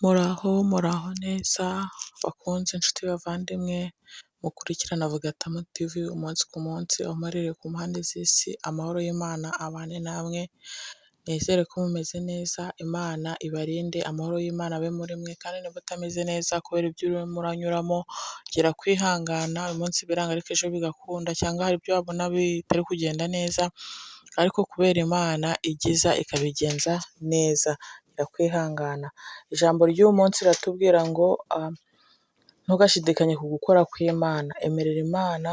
Muraho neza bakunze inshuti bavandimwe mukurikirana Vugatamo TV umunsi ku munsi, aho muherereye ku mpande z'isi, amahoro y'Imana abane namwe, nizere ko mumeze neza, Imana ibarinde, amahoro y'Imana abe muri mwe, kandi niba utameze neza kubera ibyo urimo uranyuramo, gira kwihangana, uyu munsi biranga ariko ejo bigakunda, cyangwa hari ibyo wabona bitari kugenda neza, ariko kubera Imana igiza ikabigenza neza, gira kwihangana. Ijambo ry'uyu munsi riratubwira ngo ntugashidikanye ku gukora kw'Imana, emerera Imana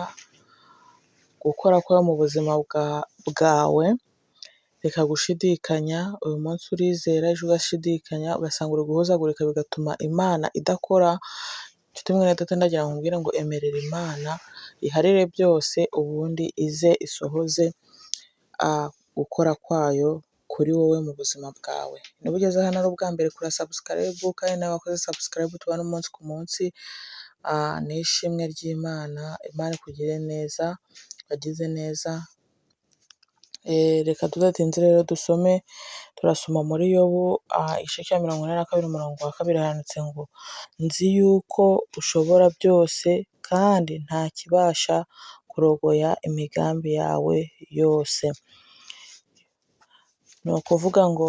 gukora kwayo mu buzima bwawe, reka gushidikanya, uyu munsi urizera ejo ugashidikanya, ugasanga uri guhuzagurika bigatuma Imana idakora. Nshuti mwene data ndagira ngo nkubwire ngo emerera Imana iharire byose, ubundi ize isohoze gukora kwayo kuri wowe mu buzima bwawe. Niba ugeze hano ari ubwa mbere, kora subscribe, kandi nawe wakoze subscribe tubane umunsi ku munsi, ni ishimwe ry'Imana, Imana ikugire neza, wagize neza. Reka tudatinze rero dusome, turasoma muri Yobu igice cya 42 umurongo wa 2, handitse ngo nzi yuko ushobora byose kandi nta kibasha kurogoya imigambi yawe yose. Ni ukuvuga ngo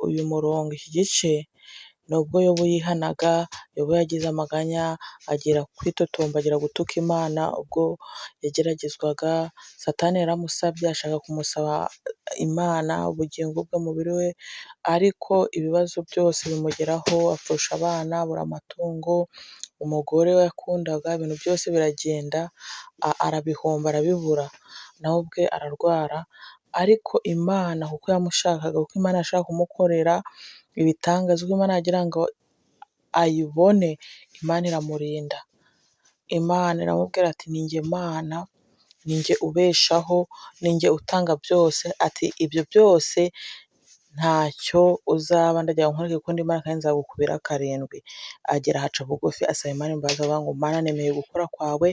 uyu murongo, iki gice nubwo Yobu yihanaga, Yobu yagize amaganya, agira kwitotomba, agira gutuka Imana ubwo yageragezwaga, Satani yaramusabye, ashaka kumusaba Imana ubugingo bw'umubiri we, ariko ibibazo byose bimugeraho, apfusha abana, abura amatungo, umugore we yakundaga, ibintu byose biragenda, arabihomba, arabibura, nawe ubwe ararwara, ariko Imana kuko yamushakaga, kuko Imana yashaka kumukorera ibitangaza, kuko Imana yagira ngo ayibone, Imana iramurinda. Imana iramubwira ati ni njye Mana, ni njye ubeshaho, ni njye utanga byose, ati ibyo byose ntacyo uzaba, ndagira ngo nkwereke ko ndi Imana kandi nzagukubira 7. Agera ahaca bugufi asaba Imana imbabazi, avuga ngo Mana nemeye gukora kwawe,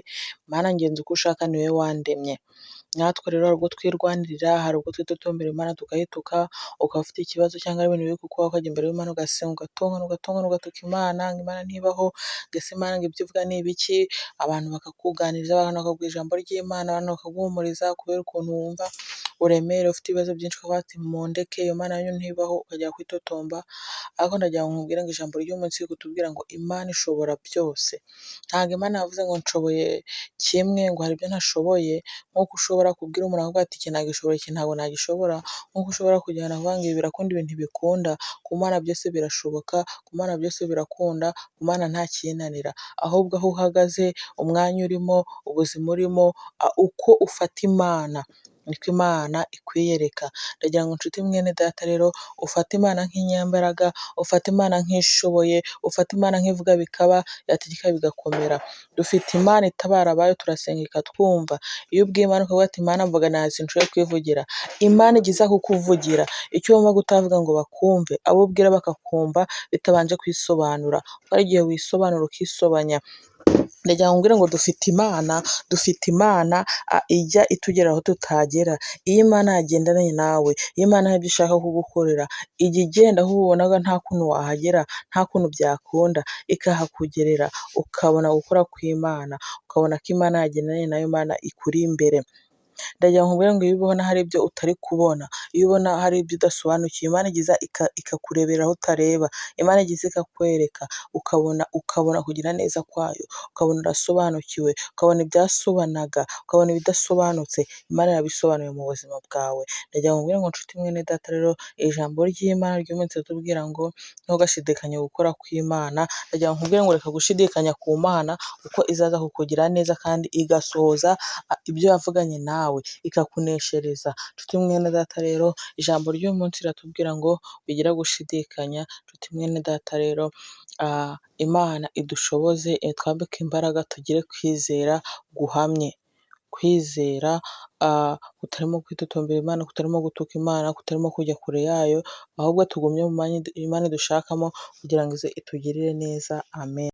Mana ngenza uko ushaka, ni wowe wandemye. Natwe rero hari ubwo twirwanirira, hari ubwo twitotombera Imana tukayituka, ukaba ufite ikibazo cyangwa ibintu biri kukubaho, ukajya imbere y'Imana ugasenga, ugatongana, ugatuka Imana, ngo Imana ntibaho, mbese Imana ngo ibyo uvuga ni ibiki, abantu bakakuganiriza, abantu bakaguha ijambo ry'Imana, abantu bakaguhumuriza, kubera ukuntu wumva uremere, ufite ibibazo byinshi, ukavuga ati mundeke, iyo Mana yanyu ntibaho, ukajya kwitotomba. Ariko ndagira ngo nkubwire ngo ijambo ry'umunsi riri kutubwira ngo Imana ishobora byose. Ntabwo Imana yavuze ngo nshoboye kimwe, ngo hari ibyo ntashoboye, nk'uko ushobora kubwira umuntu akavuga ati iki nagishobora, iki ntabwo nagishobora, nk'uko ushobora kujyana avuga ngo ibi birakunda, ibi ntibikunda, ku Mana byose birashoboka, ku Mana byose birakunda, ku Mana nta kinanira, ahubwo aho uhagaze, umwanya urimo, ubuzima urimo, uko ufata Imana niko Imana ikwiyereka. Ndagira ngo nshuti mwene data rero, ufate Imana nk'inyambaraga, ufate Imana nk'ishoboye, ufate Imana nk'ivuga bikaba, yategeka bigakomera. Dufite Imana itabara abayo, turasenga ikatwumva. Iyo ubwiye Imana ukavuga ati Imana mvuga nabi sinshoboye kwivugira, Imana igiza kukuvugira. Icyo wumva utavuga ngo bakumve, abo ubwira bakakumva bitabanje kwisobanura, kuko hari igihe wisobanura ukisobanya. Ndagira ngo nkubwire ngo dufite Imana ijya itugera aho tutagera. Iyo Imana yagendanye nawe, iyo Imana hari ibyo ishaka kugukorera, ijya igenda aho ubonaga nta kuntu wahagera, nta kuntu byakunda, ikahakugerera, ukabona gukora kw'Imana, ukabona ko Imana yagendanye nayo, Imana ikuri imbere. Ndagira ngo nkubwire ngo iyo ubona hari ibyo utari kubona, iyo ubona hari ibyo udasobanukiwe, Imana igiza ikakurebera aho utareba, Imana igiza ikakwereka, ukabona kugira neza kwayo, ukabona urasobanukiwe, ukabona ibyasobanaga, ukabona ibidasobanutse, Imana yabisobanuye mu buzima bwawe. Ndagira ngo nkubwire ngo nshuti mwene data rero, ijambo ry'Imana ry'umunsi ritubwira ngo ntugashidikanye gukora kw'Imana. Ndagira ngo nkubwire ngo reka gushidikanya ku Mana, kuko izaza kukugira neza kandi igasohoza ibyo yavuganye nawe, ikakuneshereza. Nshuti mwene data rero, ijambo ry'uyu munsi riratubwira ngo bigira gushidikanya. Nshuti mwene data rero, Imana idushoboze, itwambike imbaraga, tugire kwizera guhamye, kwizera kutarimo kwitotombera Imana, kutarimo gutuka Imana, kutarimo kujya kure yayo, ahubwo tugumye mu mwanya Imana idushakamo, kugira ngo ize itugirire neza. Amen.